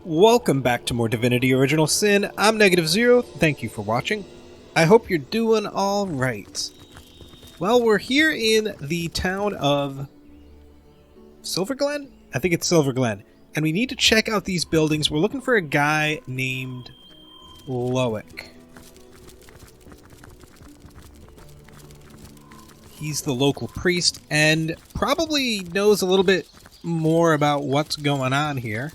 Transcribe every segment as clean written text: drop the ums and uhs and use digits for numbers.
Welcome back to more Divinity Original Sin. I'm Negative Zero. Thank you for watching. I hope you're doing all right. Well, we're here in the town of Silverglen? I think it's Silverglen. And we need to check out these buildings. We're looking for a guy named Loic. He's the local priest and probably knows a little bit more about what's going on here.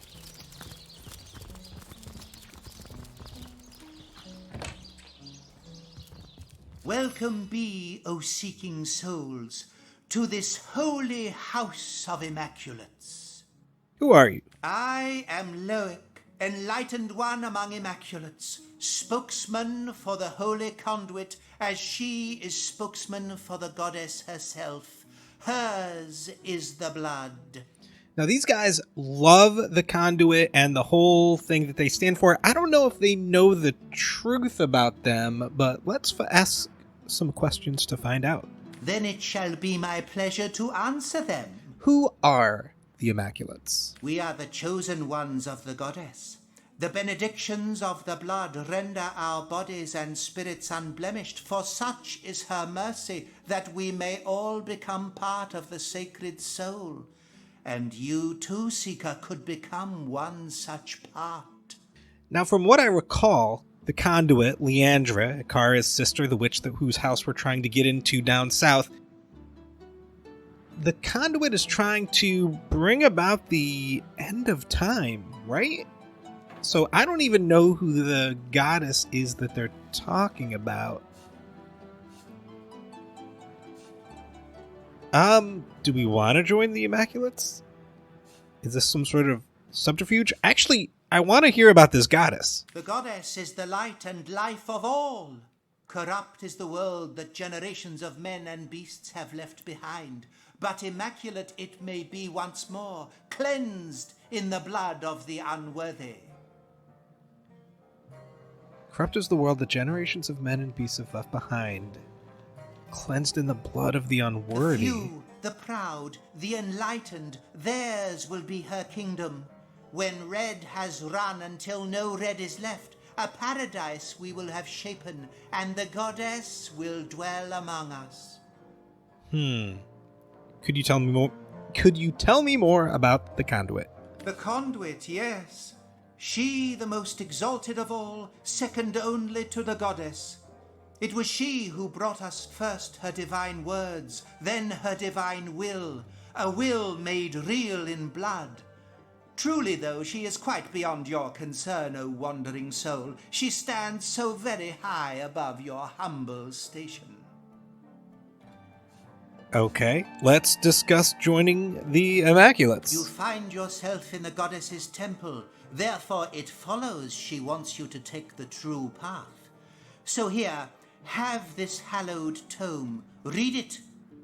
Welcome be, O seeking souls, to this holy house of Immaculates. Who are you? I am Loic, enlightened one among Immaculates, spokesman for the holy conduit, as she is spokesman for the goddess herself. Hers is the blood. Now, these guys love the conduit and the whole thing that they stand for. I don't know if they know the truth about them, but let's ask some questions to find out. Then it shall be my pleasure to answer them. Who are the Immaculates? We are the chosen ones of the goddess. The benedictions of the blood render our bodies and spirits unblemished, for such is her mercy, that we may all become part of the sacred soul. And you too, Seeker, could become one such part. Now, from what I recall, the conduit, Leandra, Iccharus' sister, the witch whose house we're trying to get into down south, the conduit is trying to bring about the end of time, right? So I don't even know who the goddess is that they're talking about. Do we want to join the Immaculates? Is this some sort of subterfuge? Actually, I want to hear about this goddess. The goddess is the light and life of all. Corrupt is the world that generations of men and beasts have left behind, but immaculate it may be once more, cleansed in the blood of the unworthy. Corrupt is the world that generations of men and beasts have left behind, cleansed in the blood of the unworthy. The few, the proud, the enlightened, theirs will be her kingdom. When red has run until no red is left, a paradise we will have shapen, and the goddess will dwell among us. Could you tell me more? Could you tell me more about the conduit? The conduit, yes. She, the most exalted of all, second only to the goddess. It was she who brought us first her divine words, then her divine will, a will made real in blood. Truly, though, she is quite beyond your concern, O wandering soul. She stands so very high above your humble station. Okay, let's discuss joining the Immaculates. You find yourself in the goddess's temple. Therefore, it follows she wants you to take the true path. So here, have this hallowed tome. Read it.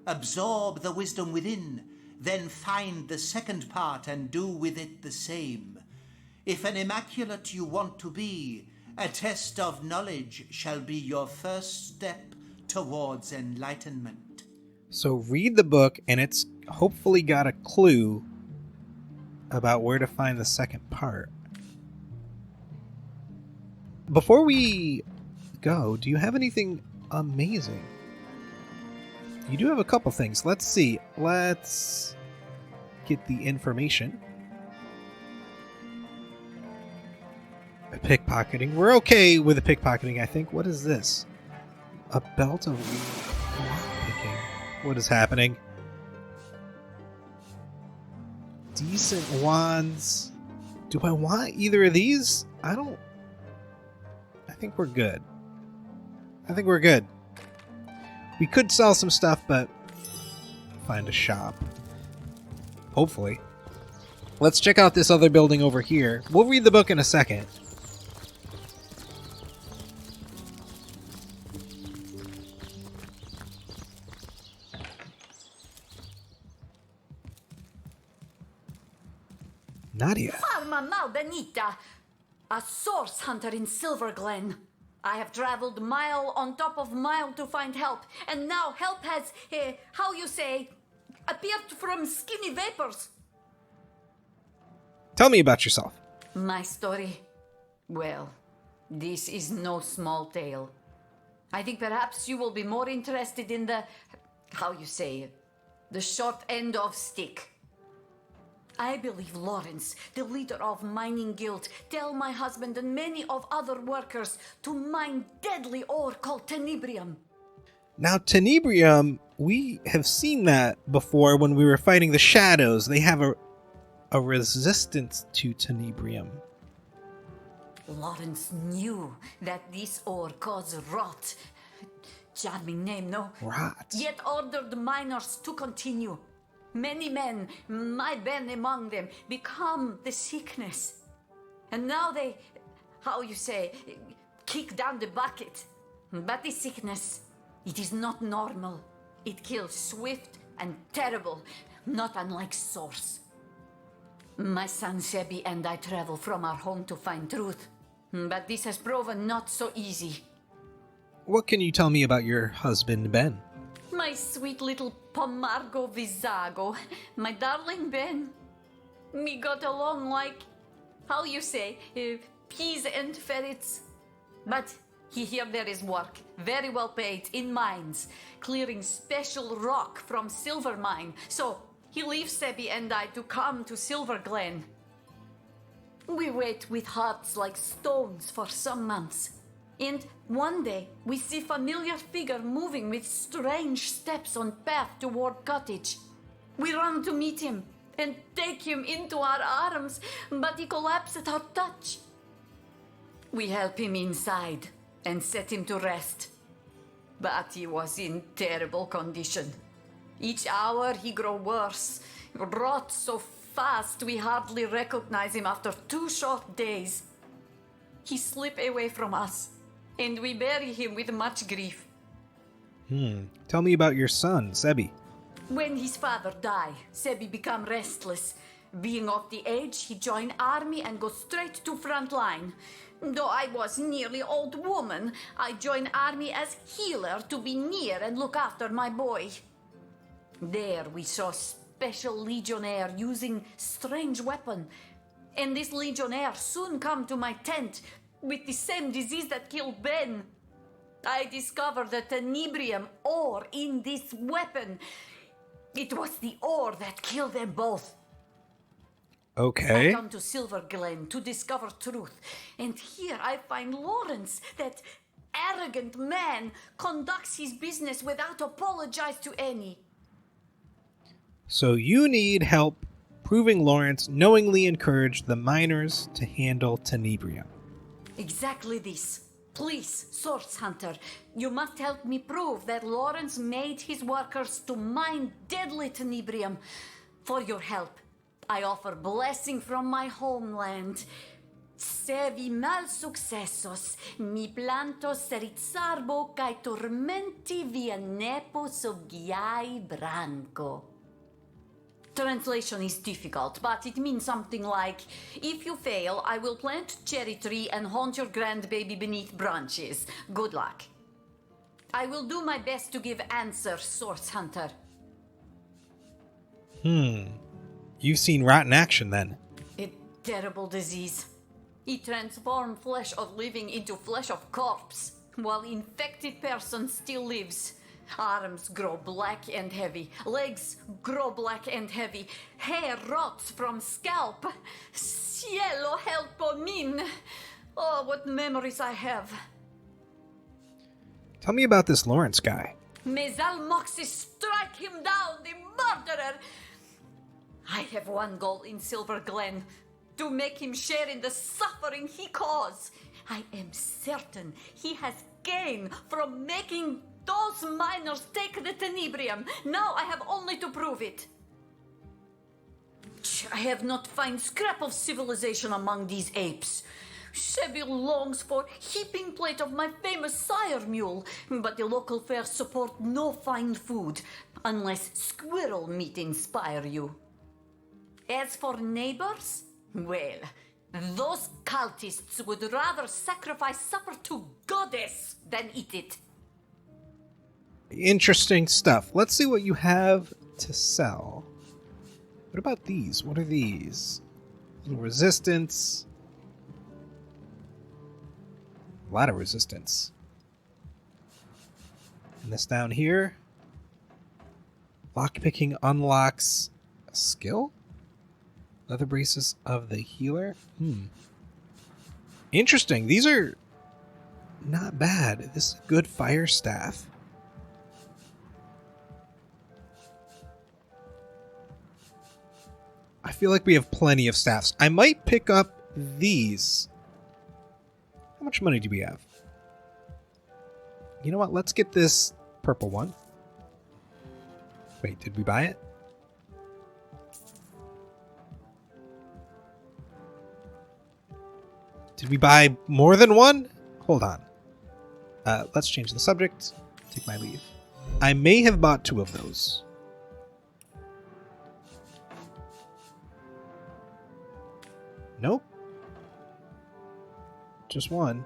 Absorb the wisdom within. Then find the second part and do with it the same. If an immaculate you want to be, a test of knowledge shall be your first step towards enlightenment. So read the book, and it's hopefully got a clue about where to find the second part. Before we go, do you have anything amazing? You do have a couple things. Let's see. Let's get the information. Pickpocketing. We're okay with the pickpocketing, I think. What is this? A belt of lockpicking. What is happening? Decent wands. Do I want either of these? I think we're good. We could sell some stuff, but find a shop. Hopefully. Let's check out this other building over here. We'll read the book in a second. Nadia. Farma Malbenita, a source hunter in Silverglen. I have traveled mile on top of mile to find help, and now help has, appeared from skinny vapors. Tell me about yourself. My story? Well, this is no small tale. I think perhaps you will be more interested in the, how you say, the short end of stick. I believe Lawrence, the leader of Mining Guild, tell my husband and many of other workers to mine deadly ore called tenebrium. Now, tenebrium, we have seen that before when we were fighting the shadows. They have a resistance to tenebrium. Lawrence knew that this ore caused rot. Charming name, no? Rot. Yet ordered the miners to continue. Many men, my Ben among them, become the sickness. And now they, how you say, kick down the bucket. But the sickness, it is not normal. It kills swift and terrible, not unlike Source. My son Sebi and I travel from our home to find truth. But this has proven not so easy. What can you tell me about your husband, Ben? My sweet little Pomargo Vizago, my darling Ben. We got along like, how you say, peas and ferrets. But here there is work, very well paid, in mines, clearing special rock from silver mine. So he leaves Sebi and I to come to Silver Glen. We wait with hearts like stones for some months. And one day, we see familiar figure moving with strange steps on path toward cottage. We run to meet him and take him into our arms, but he collapses at our touch. We help him inside and set him to rest. But he was in terrible condition. Each hour he grow worse, rot so fast we hardly recognize him after 2 short days. He slip away from us, and we bury him with much grief. Tell me about your son, Sebi. When his father die, Sebi become restless. Being of the age, he join army and go straight to front line. Though I was nearly old woman, I join army as healer to be near and look after my boy. There we saw special legionnaire using strange weapon. And this legionnaire soon come to my tent with the same disease that killed Ben. I discovered the tenebrium ore in this weapon. It was the ore that killed them both. Okay. I come to Silver Glen to discover truth. And here I find Lawrence, that arrogant man, conducts his business without apologize to any. So you need help proving Lawrence knowingly encouraged the miners to handle tenebrium. Exactly this. Please, Source Hunter, you must help me prove that Lawrence made his workers to mine deadly tenebrium. For your help, I offer blessing from my homeland. Se vi mal successos, mi plantos rizzarbo cae tormenti via nepo soggiai branco. Translation is difficult, but it means something like, if you fail, I will plant cherry tree and haunt your grandbaby beneath branches. Good luck. I will do my best to give answer, Source Hunter. You've seen rot in action then. A terrible disease. It transforms flesh of living into flesh of corpse, while infected person still lives. Arms grow black and heavy. Legs grow black and heavy. Hair rots from scalp. Cielo helpo min. Oh, what memories I have. Tell me about this Lawrence guy. Mezal Moxie, strike him down, the murderer! I have one goal in Silver Glen, to make him share in the suffering he caused. I am certain he has gained from making those miners take the tenebrium. Now I have only to prove it. I have not found scrap of civilization among these apes. Sebi longs for heaping plate of my famous sire mule, but the local fairs support no fine food, unless squirrel meat inspire you. As for neighbors, well, those cultists would rather sacrifice supper to goddess than eat it. Interesting stuff. Let's see what you have to sell. What about these? What are these? Little resistance. A lot of resistance. And this down here. Lockpicking unlocks a skill? Leather braces of the healer? Interesting. These are not bad. This is a good fire staff. I feel like we have plenty of staffs. I might pick up these. How much money do we have? You know what? Let's get this purple one. Wait, did we buy it? Did we buy more than one? Hold on. Let's change the subject. Take my leave. I may have bought 2 of those. Nope. Just 1.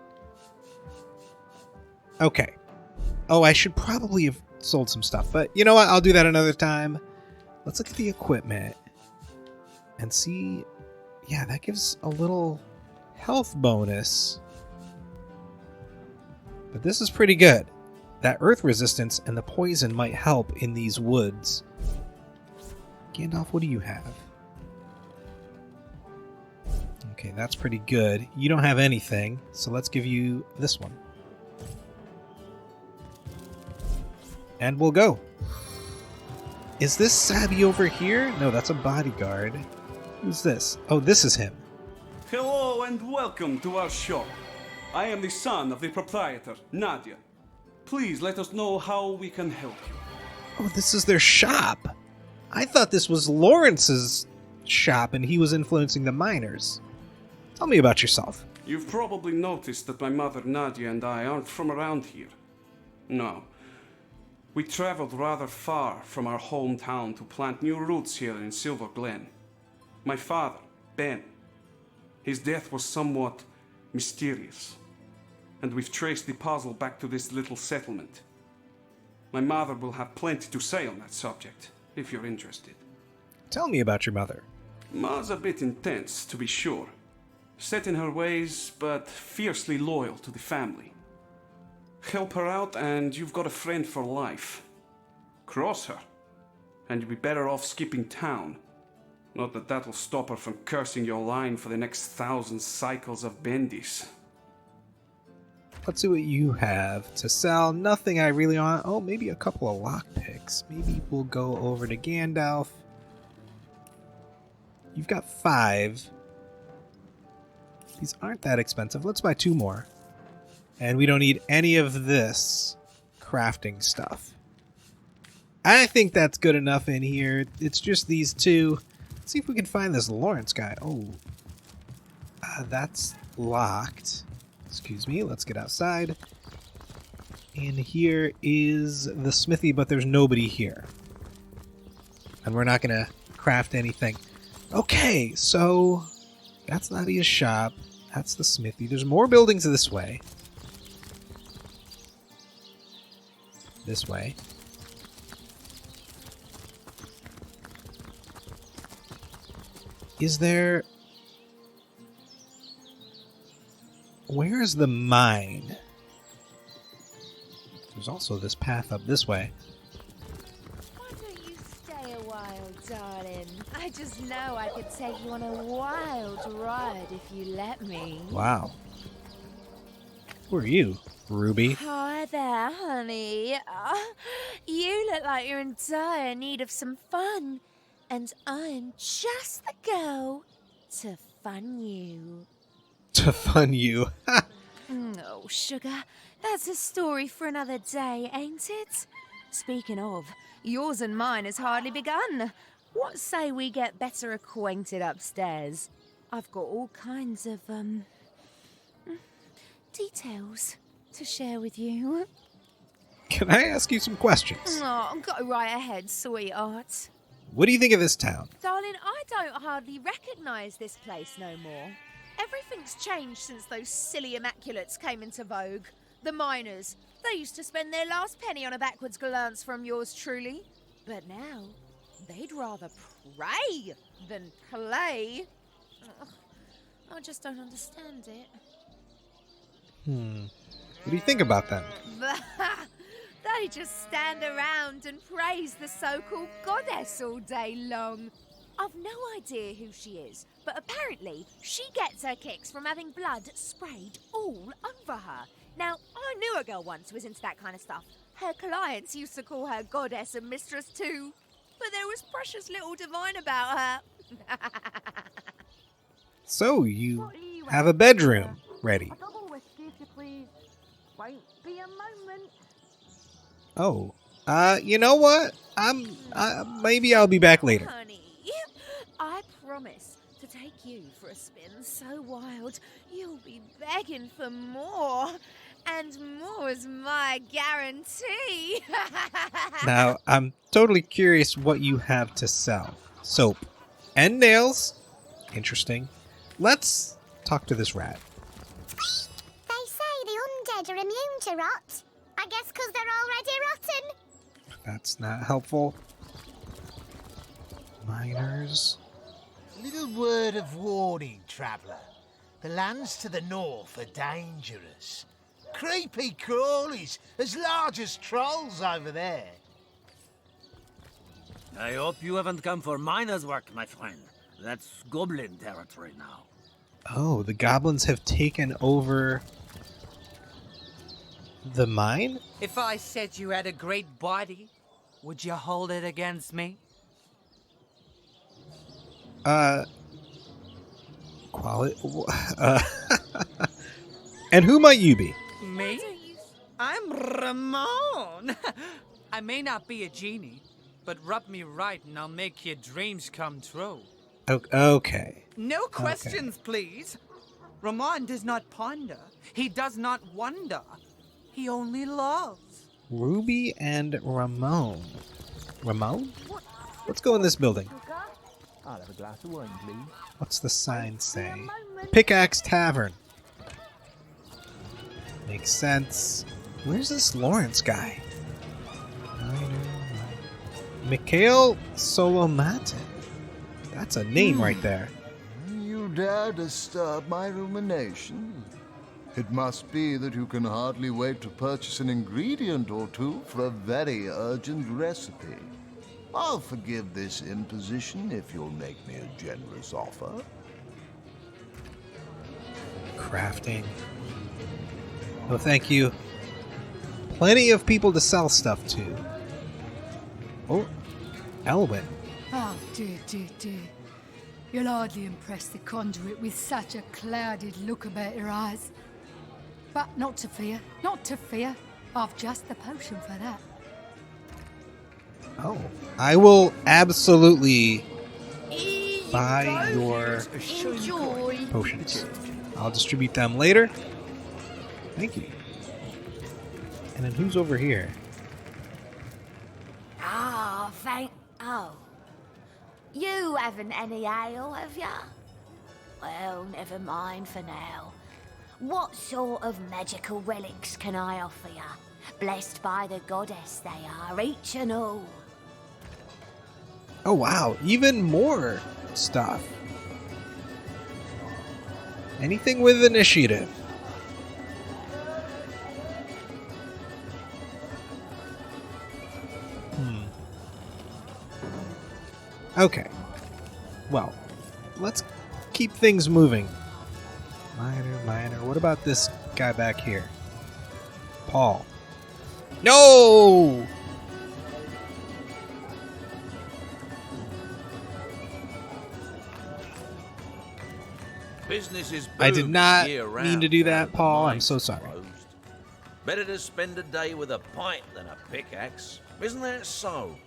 Okay. Oh, I should probably have sold some stuff, but you know what? I'll do that another time. Let's look at the equipment and see. Yeah, that gives a little health bonus. But this is pretty good. That earth resistance and the poison might help in these woods. Gandalf, what do you have? Okay, that's pretty good. You don't have anything, so let's give you this one. And we'll go. Is this Sabby over here? No, that's a bodyguard. Who's this? Oh, this is him. Hello and welcome to our shop. I am the son of the proprietor, Nadia. Please let us know how we can help you. Oh, this is their shop. I thought this was Lawrence's shop and he was influencing the miners. Tell me about yourself. You've probably noticed that my mother Nadia and I aren't from around here. No. We traveled rather far from our hometown to plant new roots here in Silver Glen. My father, Ben, his death was somewhat mysterious, and we've traced the puzzle back to this little settlement. My mother will have plenty to say on that subject, if you're interested. Tell me about your mother. Ma's a bit intense, to be sure. Set in her ways, but fiercely loyal to the family. Help her out and you've got a friend for life. Cross her, and you'll be better off skipping town. Not that that'll stop her from cursing your line for the next 1,000 cycles of bendies. Let's see what you have to sell. Nothing I really want. Oh, maybe a couple of lockpicks. Maybe we'll go over to Gandalf. You've got 5. These aren't that expensive. Let's buy 2 more. And we don't need any of this crafting stuff. I think that's good enough in here. It's just these 2. Let's see if we can find this Lawrence guy. Oh, that's locked. Excuse me. Let's get outside. And here is the smithy, but there's nobody here. And we're not going to craft anything. Okay, so that's Nadia's shop. That's the smithy. There's more buildings this way. This way. Is there... Where is the mine? There's also this path up this way. Why don't you stay a while, darling? I just know I could take you on a wild ride if you let me. Wow. Who are you, Ruby? Hi there, honey. You look like you're in dire need of some fun. And I'm just the girl to fun you. To fun you. Oh, sugar, that's a story for another day, ain't it? Speaking of, yours and mine has hardly begun. What say we get better acquainted upstairs? I've got all kinds of, details to share with you. Can I ask you some questions? Oh, go right ahead, sweetheart. What do you think of this town? Darling, I don't hardly recognise this place no more. Everything's changed since those silly Immaculates came into vogue. The miners, they used to spend their last penny on a backwards glance from yours truly. But now, they'd rather pray than play. Ugh, I just don't understand it. What do you think about them? They just stand around and praise the so-called goddess all day long. I've no idea who she is, but apparently she gets her kicks from having blood sprayed all over her. Now, I knew a girl once who was into that kind of stuff. Her clients used to call her goddess and mistress too, but there was precious little divine about her. So, you have a bedroom ready. A double whiskey, if you please. Won't be a moment. Oh, you know what? Maybe I'll be back later. Honey, I promise to take you for a spin so wild you'll be begging for more. And more's my guarantee. Now, I'm totally curious what you have to sell. Soap and nails. Interesting. Let's talk to this rat. They say the undead are immune to rot. I guess because they're already rotten. That's not helpful. Miners. Little word of warning, traveller. The lands to the north are dangerous. Creepy crawlies as large as trolls over there. I hope you haven't come for miner's work, my friend. That's goblin territory now. Oh, the goblins have taken over the mine? If I said you had a great body, would you hold it against me? And who might you be? Me? I'm Ramon. I may not be a genie, but rub me right and I'll make your dreams come true. Okay. No questions, please. Ramon does not ponder. He does not wonder. He only loves. Ruby and Ramon. Ramon? Let's go in this building. I'll have a glass of wine, please. What's the sign say? Pickaxe Tavern. Makes sense. Where's this Lawrence guy? Mikhail Solomatin. That's a name right there. You dare disturb my rumination? It must be that you can hardly wait to purchase an ingredient or two for a very urgent recipe. I'll forgive this imposition if you'll make me a generous offer. Crafting. Oh, thank you. Plenty of people to sell stuff to. Oh, Elwyn. Oh, dear, dear, dear. You'll hardly impress the conduit with such a clouded look about your eyes. But not to fear, not to fear. I've just the potion for that. Oh, I will absolutely buy your potions. I'll distribute them later. Thank you. And then who's over here? Oh. You haven't any ale, have ya? Well, never mind for now. What sort of magical relics can I offer ya? Blessed by the goddess they are, each and all. Oh wow, even more stuff. Anything with initiative. Okay. Well, let's keep things moving. Minor. What about this guy back here? Paul. No! Business is I did not year-round mean to do that, now Paul. the I'm so mine's sorry. closed. Better to spend a day with a pint than a pickaxe. Isn't that so?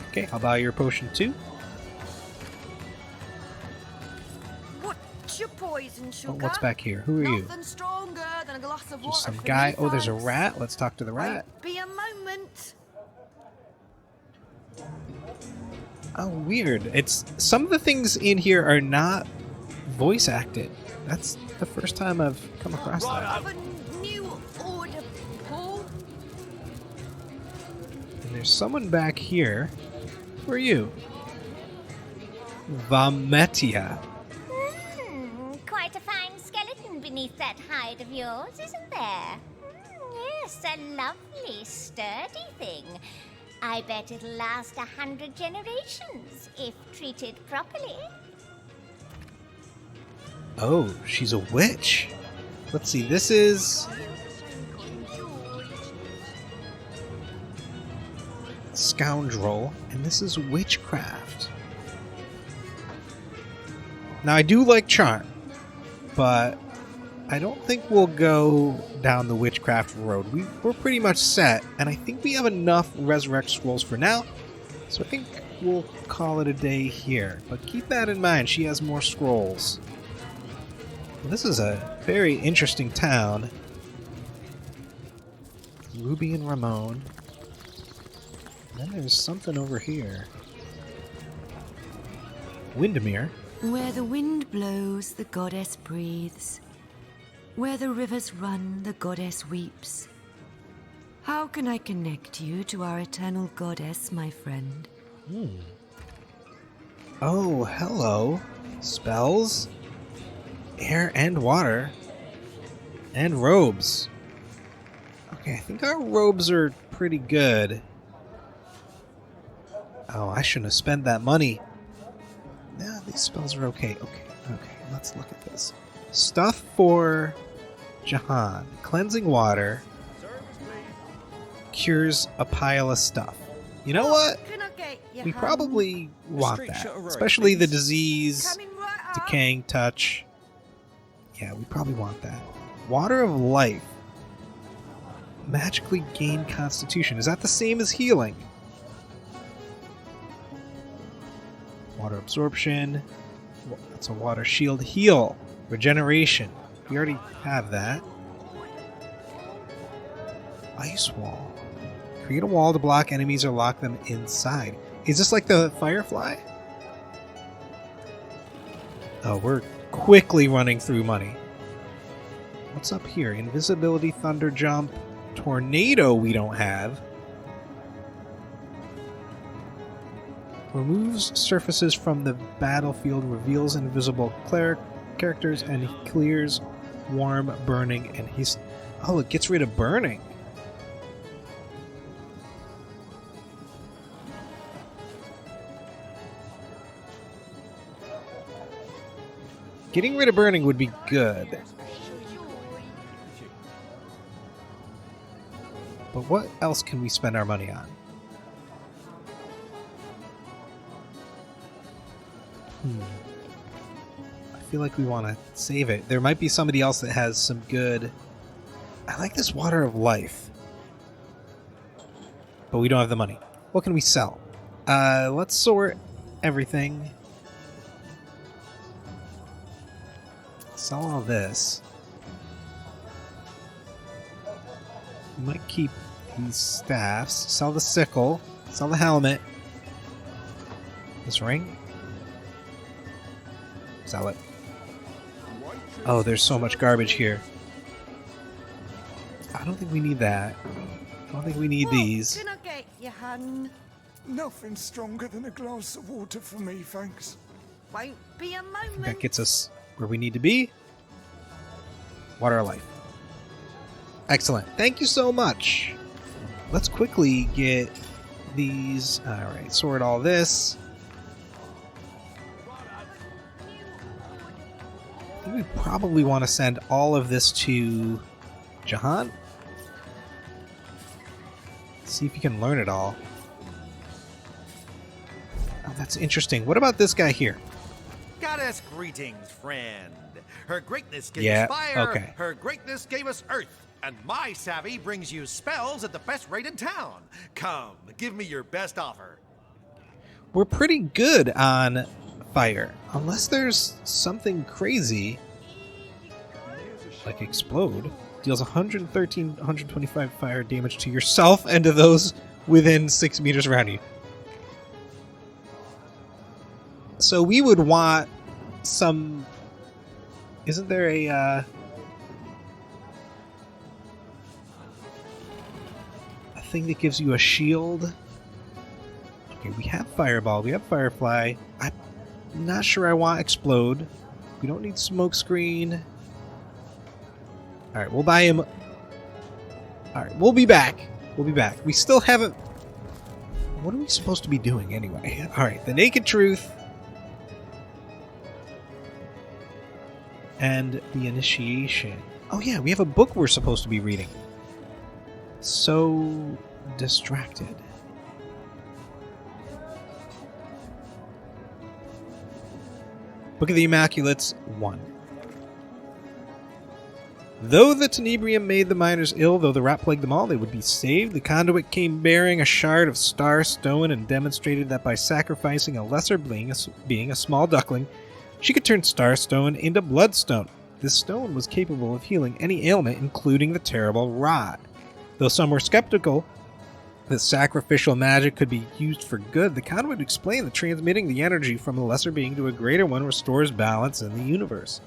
Okay, I'll buy your potion too. What's your poison, sugar? Oh, what's back here? Who are you? Nothing stronger than a glass of water. Just some for guy. you Oh, there's a folks. rat. Let's talk to the rat. Won't be a moment. Oh, weird. It's some of the things in here are not voice acted. That's the first time I've come across that. Of a new order, Paul. And there's someone back here. Who are you? Vametia. Quite that hide of yours, isn't there? Yes, a lovely, sturdy thing. I bet it'll last 100 generations, if treated properly. Oh, she's a witch. Let's see, this is... scoundrel, and this is witchcraft. Now, I do like charm, but I don't think we'll go down the witchcraft road. We're pretty much set, and I think we have enough resurrect scrolls for now, so I think we'll call it a day here. But keep that in mind, she has more scrolls. This is a very interesting town. Ruby and Ramon. Then there's something over here. Windermere. Where the wind blows, the goddess breathes. Where the rivers run, the goddess weeps. How can I connect you to our eternal goddess, my friend? Oh, hello. Spells. Air and water. And robes. Okay, I think our robes are pretty good. Oh, I shouldn't have spent that money. No, these spells are okay. Okay, let's look at this. Stuff for Jahan. Cleansing water. cures a pile of stuff. You know what? We probably want that. Especially the disease, decaying touch. Yeah, we probably want that. Water of life. Magically gain constitution. Is that the same as healing? Water absorption. That's a water shield. Heal. Regeneration. We already have that. Ice wall. Create a wall to block enemies or lock them inside. Is this like the Firefly? Oh, we're quickly running through money. What's up here? Invisibility, thunder jump, tornado we don't have. Removes surfaces from the battlefield, reveals invisible characters, and clears warm, burning, and he's... Oh, it gets rid of burning. Getting rid of burning would be good. But what else can we spend our money on? I feel like we want to save it. There might be somebody else that has some good... I like this water of life. But we don't have the money. What can we sell? Let's sort everything. Sell all this. We might keep these staffs. Sell the sickle. Sell the helmet. This ring. Sell it. Oh, there's so much garbage here. I don't think we need that. I don't think we need these. Can I get you, hun? Nothing stronger than a glass of water for me, thanks. Won't be a moment. That gets us where we need to be. Water of life. Excellent. Thank you so much. Let's quickly get these. Alright, sort all this. I think we probably want to send all of this to Jahan. See if you can learn it all. Oh, that's interesting. What about this guy here? Goddess greetings, friend. Her greatness gave Yeah, us fire, okay. her greatness gave us earth, and my savvy brings you spells at the best rate in town. Come, give me your best offer. We're pretty good on fire. Unless there's something crazy. Like explode. Deals 113, 125 fire damage to yourself and to those within 6 meters around you. So we would want some... Isn't there a thing that gives you a shield? Okay, we have Fireball, we have Firefly. I'm not sure I want Explode. We don't need Smokescreen. Alright, we'll buy him... Alright, we'll be back. We'll be back. We still haven't... What are we supposed to be doing anyway? Alright, the Naked Truth. And the Initiation. Oh yeah, we have a book we're supposed to be reading. So distracted. Book of the Immaculates 1. Though the tenebrium made the miners ill, though the rat plagued them all, they would be saved. The conduit came bearing a shard of star stone and demonstrated that by sacrificing a lesser being, a small duckling, she could turn star stone into bloodstone. This stone was capable of healing any ailment, including the terrible rot. Though some were skeptical that sacrificial magic could be used for good, the conduit explained that transmitting the energy from a lesser being to a greater one restores balance in the universe,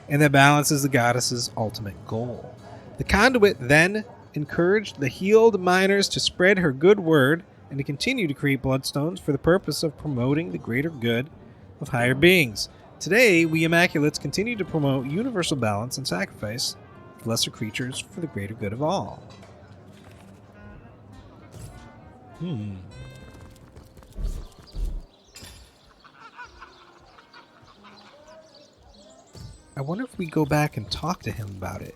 and that balance is the goddess's ultimate goal. The conduit then encouraged the healed miners to spread her good word and to continue to create bloodstones for the purpose of promoting the greater good of higher beings. Today, we Immaculates continue to promote universal balance and sacrifice of lesser creatures for the greater good of all. I wonder if we go back and talk to him about it.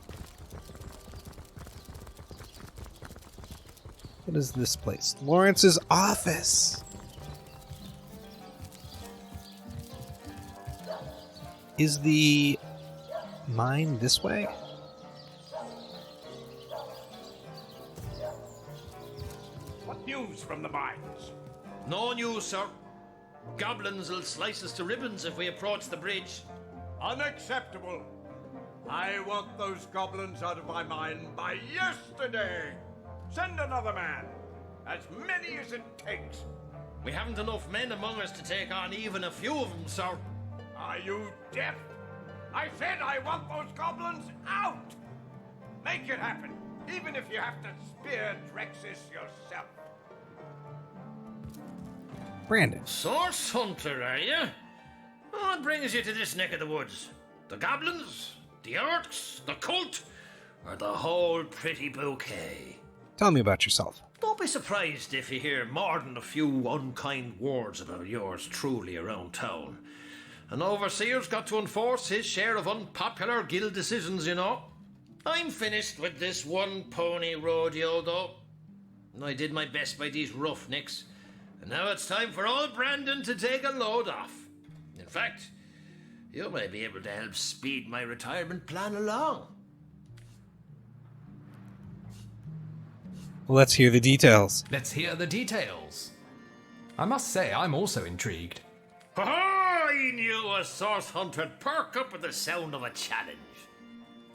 What is this place? Lawrence's office! Is the mine this way? What news from the mines? No news, sir. Goblins will slice us to ribbons if we approach the bridge. Unacceptable. I want those goblins out of my mine by yesterday. Send another man. As many as it takes. We haven't enough men among us to take on even a few of them, sir. Are you deaf? I said I want those goblins out! Make it happen, even if you have to spear Drexis yourself. Brandon. Source hunter, are you? What brings you to this neck of the woods? The goblins? The orcs? The cult? Or the whole pretty bouquet? Tell me about yourself. Don't be surprised if you hear more than a few unkind words about yours truly around town. An overseer's got to enforce his share of unpopular guild decisions, you know. I'm finished with this one-pony rodeo, though. I did my best by these roughnecks, and now it's time for old Brandon to take a load off. In fact, you may be able to help speed my retirement plan along. Let's hear the details. Let's hear the details. I must say, I'm also intrigued. I knew a source hunter'd perk up at the sound of a challenge.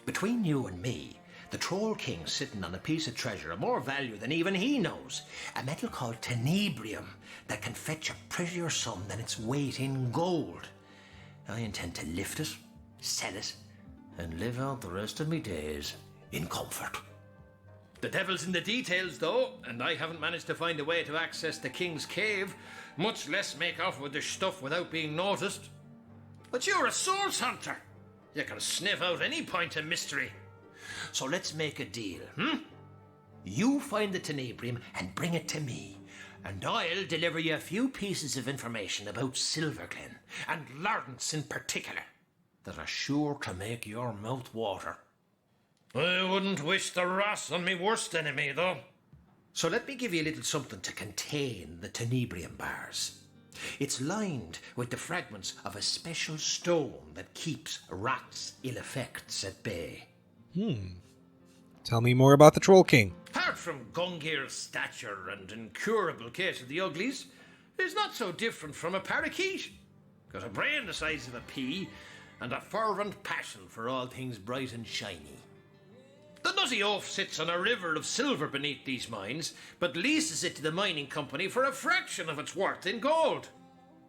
Between you and me, the Troll King's sitting on a piece of treasure of more value than even he knows. A metal called tenebrium that can fetch a prettier sum than its weight in gold. I intend to lift it, sell it, and live out the rest of me days in comfort. The devil's in the details, though, and I haven't managed to find a way to access the King's Cave, much less make off with the stuff without being noticed. But you're a source hunter. You can sniff out any point of mystery. So let's make a deal, You find the tenebrium and bring it to me, and I'll deliver you a few pieces of information about Silverglen, and Lawrence in particular, that are sure to make your mouth water. I wouldn't wish the wrath on me worst enemy, though. So let me give you a little something to contain the tenebrium bars. It's lined with the fragments of a special stone that keeps rats' ill effects at bay. Tell me more about the Troll King. Apart from Gungir's stature and incurable case of the uglies, he's not so different from a parakeet. Got a brain the size of a pea and a fervent passion for all things bright and shiny. The nutty oaf sits on a river of silver beneath these mines, but leases it to the mining company for a fraction of its worth in gold.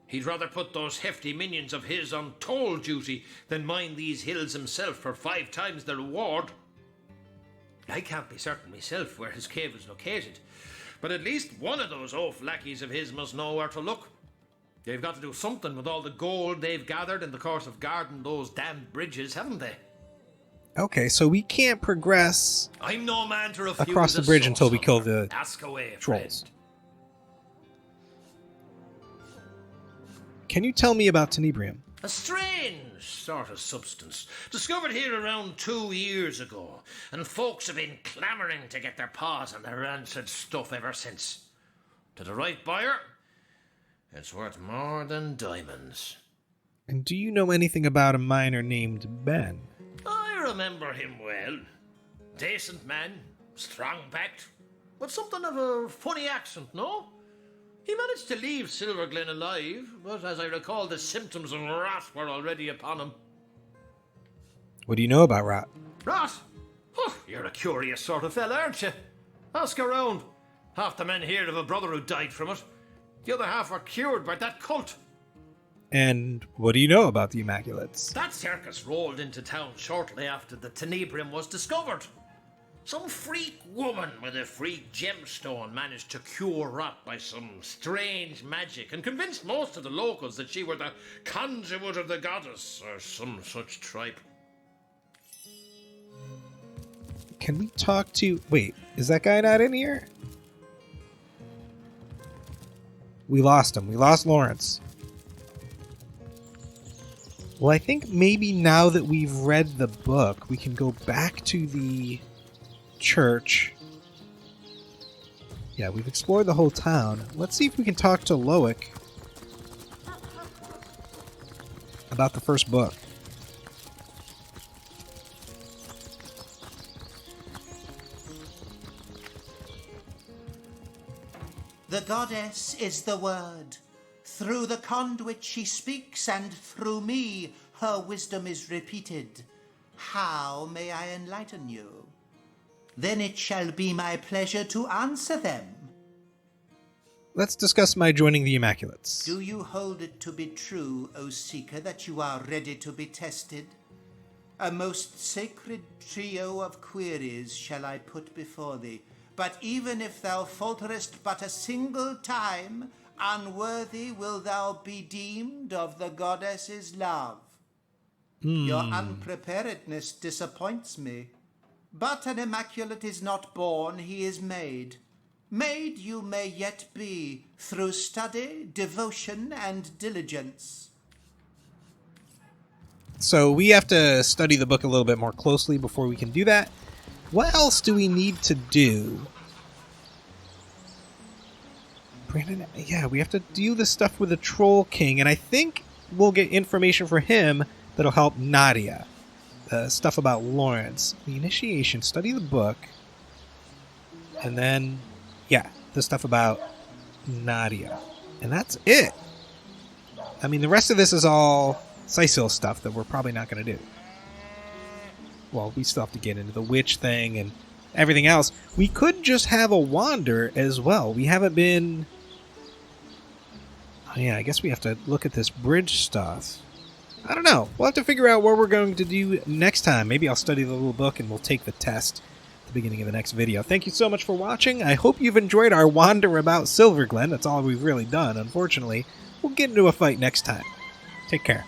He'd rather put those hefty minions of his on toll duty than mine these hills himself for 5 times the reward. I can't be certain myself where his cave is located, but at least one of those oaf lackeys of his must know where to look. They've got to do something with all the gold they've gathered in the course of guarding those damned bridges, haven't they? Okay, so we can't progress I'm no man to refuse across the a bridge source until we kill hunter. the Ask away, trolls. friend. Can you tell me about tenebrium? A strange sort of substance, discovered here around 2 years ago, and folks have been clamouring to get their paws on the rancid stuff ever since. To the right buyer, it's worth more than diamonds. And do you know anything about a miner named Ben? I remember him well. Decent man, strong-backed, with something of a funny accent, no? He managed to leave Silver Glen alive, but as I recall, the symptoms of rot were already upon him. What do you know about rot? Rot? Oh, you're a curious sort of fella, aren't you? Ask around. Half the men here have a brother who died from it. The other half were cured by that cult. And what do you know about the Immaculates? That circus rolled into town shortly after the tenebrium was discovered. Some freak woman with a freak gemstone managed to cure rot by some strange magic and convinced most of the locals that she were the conduit of the goddess or some such tripe. Can we talk to... Wait, is that guy not in here? We lost him. We lost Lawrence. Well, I think maybe now that we've read the book, we can go back to the church. Yeah, we've explored the whole town. Let's see if we can talk to Loic about the first book. The goddess is the word. Through the conduit she speaks, and through me her wisdom is repeated. How may I enlighten you? Then it shall be my pleasure to answer them. Let's discuss my joining the Immaculates. Do you hold it to be true, O Seeker, that you are ready to be tested? A most sacred trio of queries shall I put before thee, but even if thou falterest but a single time, unworthy will thou be deemed of the goddess's love. Your unpreparedness disappoints me. But an immaculate is not born, he is made. Made you may yet be, through study, devotion, and diligence. So we have to study the book a little bit more closely before we can do that. What else do we need to do? Brandon, yeah, we have to do the stuff with the Troll King, and I think we'll get information for him that'll help Nadia. Stuff about Lawrence. The initiation, study the book. And then, yeah, the stuff about Nadia. And that's it. I mean, the rest of this is all Sicil stuff that we're probably not going to do. Well, we still have to get into the witch thing and everything else. We could just have a wander as well. We haven't been... Oh, yeah, I guess we have to look at this bridge stuff. I don't know. We'll have to figure out what we're going to do next time. Maybe I'll study the little book and we'll take the test at the beginning of the next video. Thank you so much for watching. I hope you've enjoyed our wander about Silver Glen. That's all we've really done, unfortunately. We'll get into a fight next time. Take care.